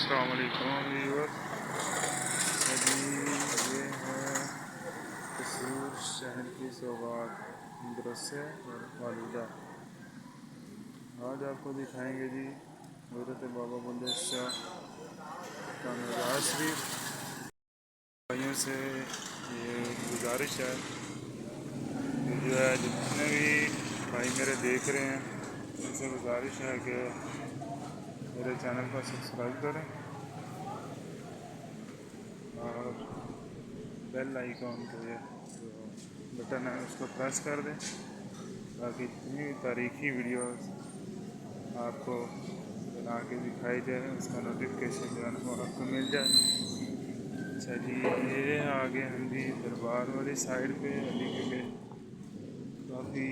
السلام علیکم ویور یہ ہے قصور شہر کی سوغات مدرسے اور والدہ. آج آپ کو دکھائیں گے جی حضرت بابا بلے شاہ کا مزار شریف. بھائیوں سے یہ گزارش ہے کہ جو ہے جتنے بھی بھائی میرے دیکھ رہے ہیں ان سے گزارش ہے کہ میرے چینل کو سبسکرائب کریں اور بیل آئیکن کے جو بٹن ہے اس کو پریس کر دیں تاکہ جتنی بھی تاریخی ویڈیوز آپ کو بنا کے دکھائی جائے اس کا نوٹیفکیشن جو ہے نا وہ آپ کو مل جائے. چلیے آگے ہم بھی دربار والی سائڈ پہ علی کے کافی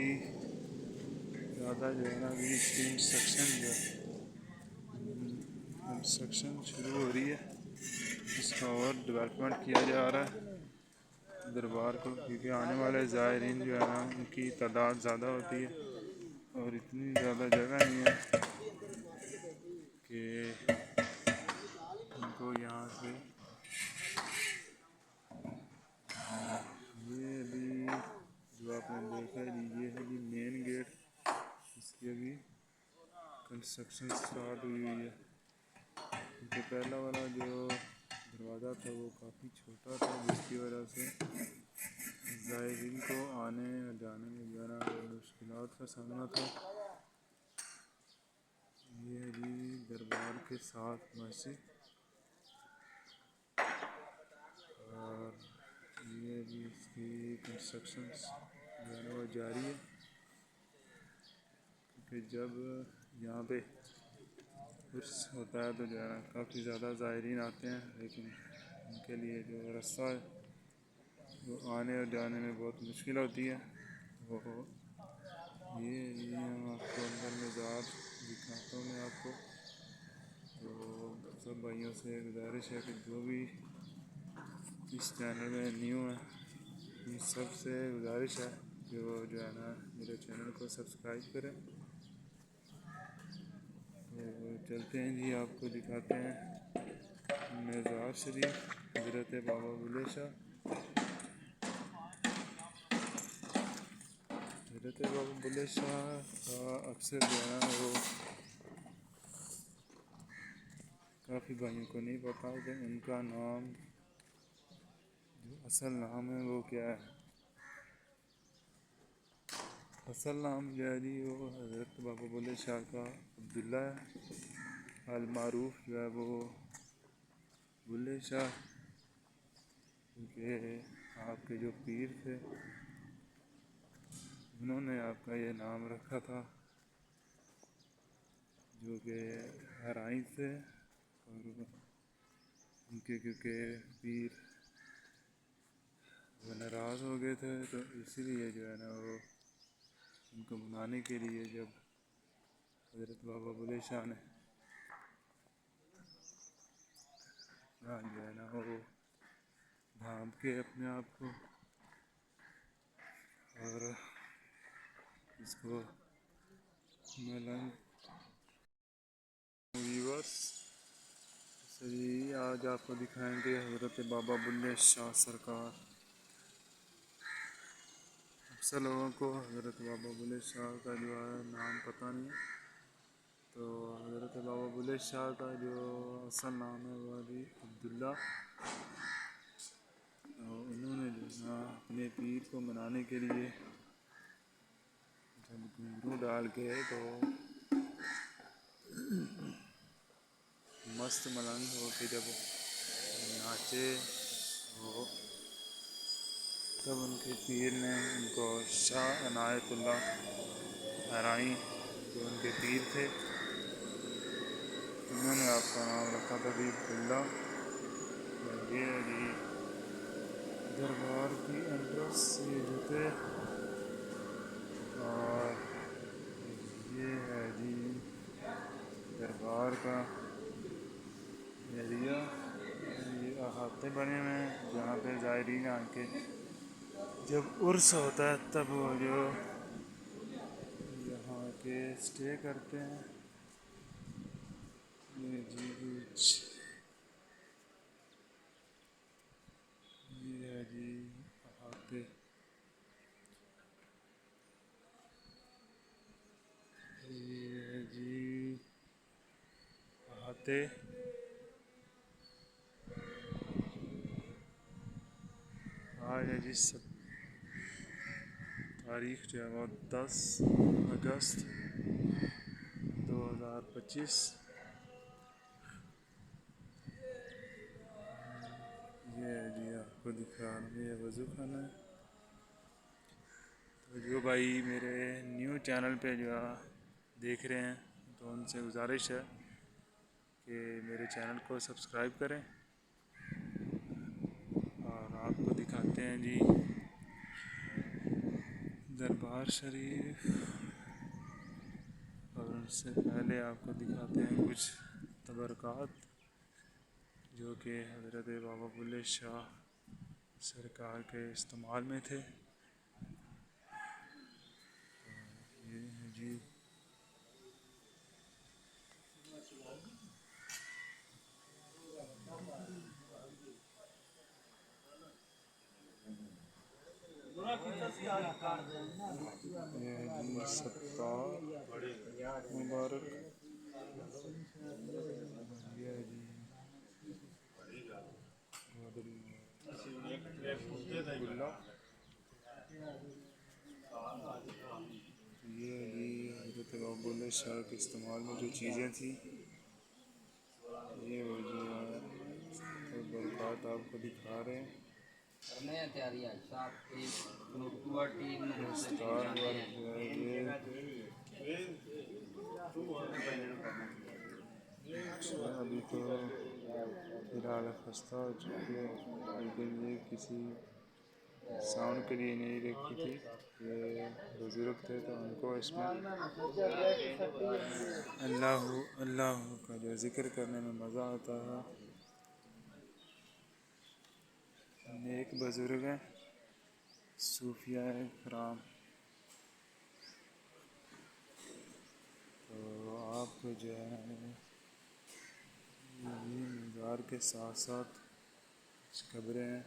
زیادہ جو ہے نا ابھی اس کی کنسٹرکشن شروع ہو رہی ہے. اس کا اور ڈیولپمنٹ کیا جا رہا ہے دربار کو, کیونکہ آنے والے زائرین جو ہے نا ان کی تعداد زیادہ ہوتی ہے اور اتنی زیادہ جگہ نہیں ہے کہ ان کو یہاں سے یہ ابھی جو آپ نے دیکھا یہ ہے جی مین گیٹ. اس کی ابھی کنسٹرکشن سٹارٹ ہوئی ہے کیونکہ پہلا والا جو دروازہ تھا وہ کافی چھوٹا تھا جس کی وجہ سے زائرین کو آنے اور جانے میں جو ہے نا مشکلات کا سامنا تھا. یہ بھی دربار کے ساتھ مسجد اور یہ بھی اس کی کنسٹرکشنز جو ہے نا وہ جاری ہے کیونکہ جب یہاں پہ عرس ہوتا ہے تو جو ہے نا کافی زیادہ زائرین آتے ہیں, لیکن ان کے لیے جو رستہ ہے وہ آنے اور جانے میں بہت مشکل ہوتی ہے. وہ یہ آپ کو اندر مزار دکھاتا ہوں میں آپ کو. تو سب بھائیوں سے گزارش ہے کہ جو بھی اس چینل میں نیو ہے ان سب سے گزارش ہے کہ وہ جو ہے نا میرے چینل کو سبسکرائب کریں. تو چلتے ہیں جی آپ کو دکھاتے ہیں مزار شریف حضرت بابا بلے شاہ. حضرت بابا بلے شاہ کا اکثر جو ہے نا وہ کافی بھائیوں کو نہیں پتا کہ ان کا نام جو اصل نام ہے وہ کیا ہے. اصل نام جو ہے جی وہ حضرت بابا بلے شاہ کا عبداللہ ہے. المعروف جو ہے وہ بلے شاہ, کیونکہ آپ کے جو پیر تھے انہوں نے آپ کا یہ نام رکھا تھا جو کہ ہرائیں سے, اور ان کے کیونکہ پیر وہ ناراض ہو گئے تھے تو اسی لیے جو ہے نا وہ ان کو منانے کے لیے جب حضرت بابا بلے شاہ نے جو ہے نا وہ ڈھانپ کے اپنے آپ کو اور اس کو ملنگ ویورس آج آپ کو دکھائیں گے حضرت بابا بلے شاہ سرکار. اکثر لوگوں کو حضرت بابا بلے شاہ کا جو ہے نام پتہ نہیں ہے. تو حضرت بابا بلے شاہ کا جو اصل نام ہے وہ ابھی عبداللہ. انہوں نے جو ہے نا اپنے پیر کو منانے کے لیے جب گھنگرو ڈال کے تو مست ملنگ ہو کے جب ناچے وہ تب ان کے پیر نے ان کو شاہ عنایت اللہ ہرائیں جو ان کے پیر تھے انہوں نے آپ کا نام رکھا تھا جی عبداللہ. یہ ہے جی دربار کی انٹرنس, یہ جوتے اور یہ ہے جی دربار کا ایریا. یہ احاطے بنے ہوئے ہیں جہاں پہ زائرین آ کے جب عرس ہوتا ہے تب وہ جو یہاں کے اسٹے کرتے ہیں. یہ جی یہ ہے جی احاطے، یہ ہے جی احاطے، آج ہے جی تاریخ جو ہے وہ 10 اگست 2025۔ یہ ہے جی آپ کو دکھا رہا ہوں، یہ وضو خانہ ہے۔ تو جو بھائی میرے نیو چینل پہ جو دیکھ رہے ہیں تو ان سے گزارش ہے کہ میرے چینل کو سبسکرائب کریں، اور آپ کو دکھاتے ہیں جی دربار شریف، اور ان سے پہلے آپ کو دکھاتے ہیں کچھ تبرکات جو کہ حضرت بابا بلے شاہ سرکار کے استعمال میں تھے۔ یہ ہے جی یہ ہے جی ستار مبارک، یہ ہے جی گلہ، یہ ہے جی حضرت بابا بلے شاہ کے استعمال میں جو چیزیں تھیں، یہ وہ جو برکات آپ کو دکھا رہے ہیں۔ اسٹار ورک جو ہے یہ ابھی تو فی الحال خستہ ہو چکی ہے، لیکن یہ کسی ساؤنڈ کے لیے نہیں رکھی تھی، یہ بزرگ تھے تو ان کو اس میں اللہ کا جو ذکر کرنے میں مزہ آتا ہے۔ نیک بزرگ ہیں، صوفیاء کرام، تو آپ کو جو ہے مزار کے ساتھ ساتھ کچھ قبریں ہیں۔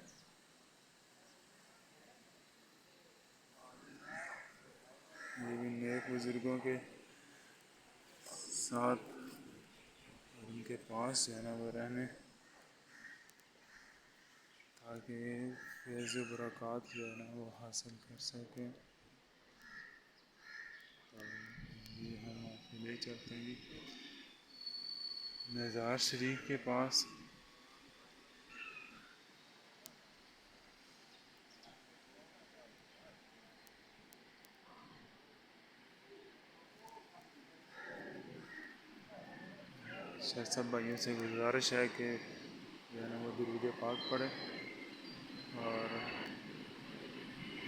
یہ بھی نیک بزرگوں کے ساتھ ان کے پاس جو ہے نا وہ رہنے، تاکہ فیض و برکات جو ہے نا وہ حاصل کر سکیں۔ یہ ہم آپ کو لے چلتے ہیں جی مزار شریف کے پاس۔ سب بھائیوں سے گزارش ہے کہ جو ہے نا وہ درود پاک پڑھیں، اور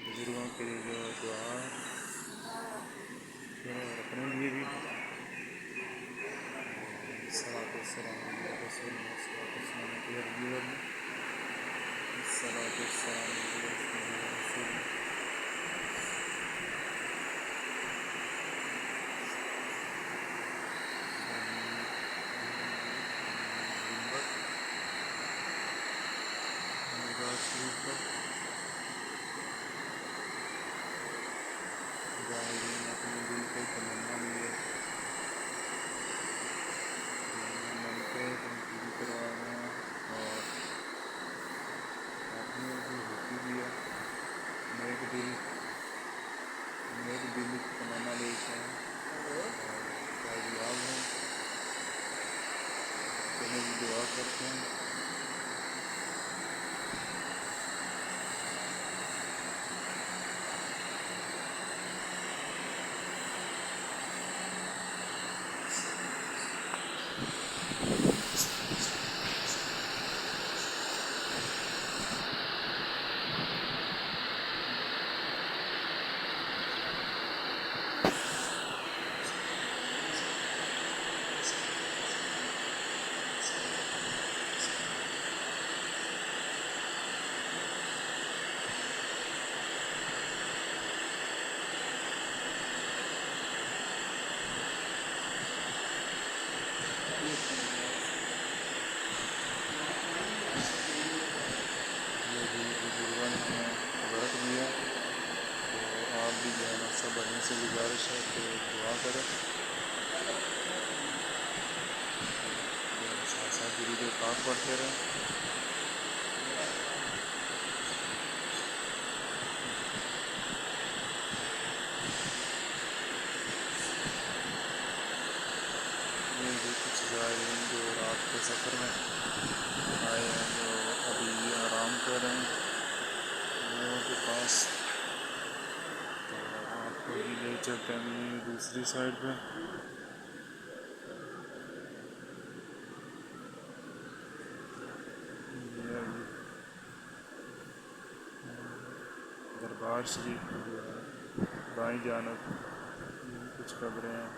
بزرگوں کے لیے جو دعا کریں، اور اپنے لیے بھی۔ الصلاۃ والسلام علی رسول اللہ، الصلاۃ والسلام علی حبیب اللہ، الصلاۃ والسلام علی رسول اللہ۔ مزار شریف کا زائرین اپنے دل کے تمنا لیے منتیں پوری کروا رہے ہیں، اور اپنے بھی ہوتی بھی ہے نیک گزارش ہے کہ دعا کریں، ساتھ ساتھ درود پاک پڑھتے رہیں۔ یہ بھی کچھ زائرین جو رات کے سفر میں آئے ہیں، جو ابھی آرام کر رہے ہیں لوگوں کے پاس، تو آپ کو بھی لے چلتے ہیں دوسری سائڈ پہ۔ یہ ابھی دربار شریف کی جو ہے بائیں جانب کچھ قبریں ہیں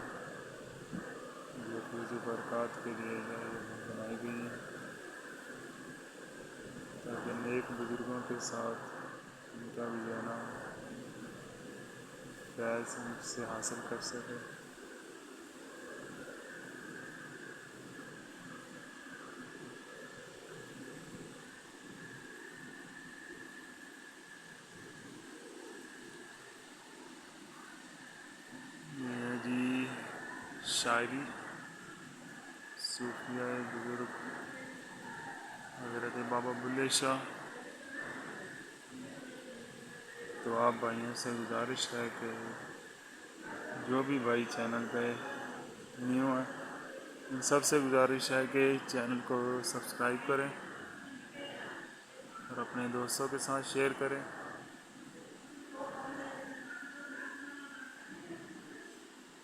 جو فیض برکات کے لیے جو بنائی گئی ہیں، تاکہ نیک بزرگوں کے ساتھ ان کا بھی جو ہے نا فیض سے حاصل کر سکے۔ یہ جی شاعری صوفیہ بزرگ حضرت بابا بلے شاہ۔ تو آپ بھائیوں سے گزارش ہے کہ جو بھی بھائی چینل پہ نیو ہیں ان سب سے گزارش ہے کہ چینل کو سبسکرائب کریں اور اپنے دوستوں کے ساتھ شیئر کریں۔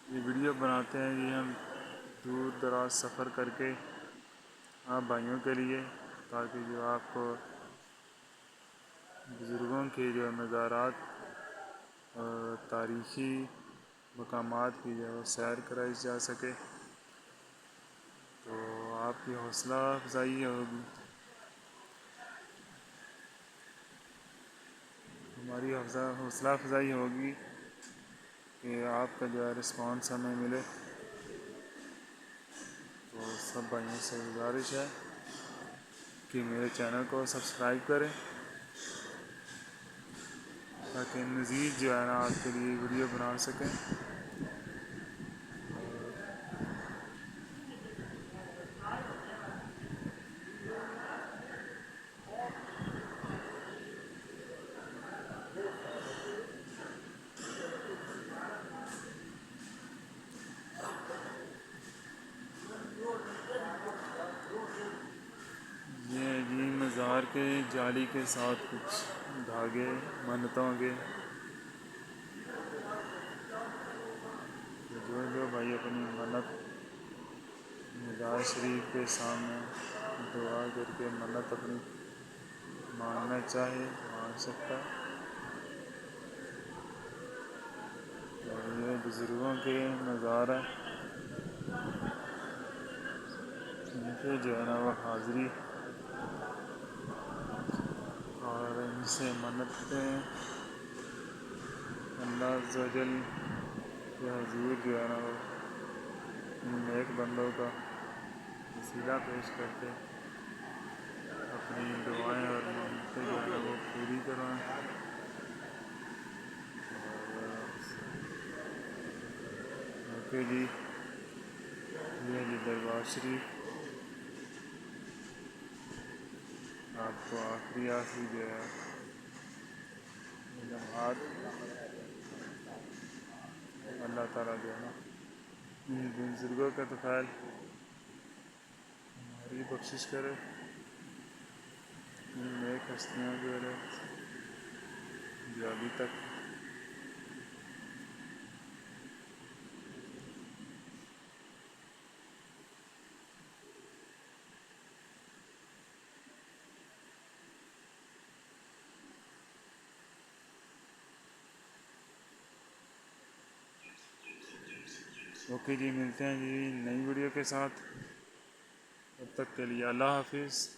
یہ ویڈیو بناتے ہیں جی ہم دور دراز سفر کر کے آپ بھائیوں کے لیے، تاکہ جو آپ کو بزرگوں کے جو مزارات اور تاریخی مقامات کی جو سیر کرائی جا سکے، تو آپ کی حوصلہ افزائی ہوگی، ہماری حوصلہ افزائی ہوگی کہ آپ کا جو ہے رسپانس ہمیں ملے۔ تو سب بھائیوں سے گزارش ہے کہ میرے چینل کو سبسکرائب کریں تاکہ مزید جو ہے نا آپ کے لیے ویڈیو بنا سکیں۔ یہ جی مزار کے جالی کے ساتھ کچھ دھاگے منتوں کے، جو بھائی اپنی منت مزار شریف کے سامنے دعا کر کے منت اپنی مانگنا چاہے مانگ سکتا ہے۔ اور یہ بزرگوں کے مزار ہیں، ان کے جو ہے نا وہ حاضری اور ان سے منتیں اللہ عز و جل کے حضور جو ہے نا وہ ان نیک بندوں کا وسیلہ پیش کرتے اپنی دعائیں اور منتیں جو ہے وہ پوری کروائیں۔ اوکے جی، یہ جی دربار شریف آپ کو آخری جو ہے لمحات اللہ تعالیٰ جو ہے نا ان بزرگوں کا تو خیال ہماری بخشش کرے، ان نیک ہستیوں کے لیے جو ابھی تک اوکے جی، ملتے ہیں جی نئی ویڈیو کے ساتھ، تب تک کے لیے اللہ حافظ۔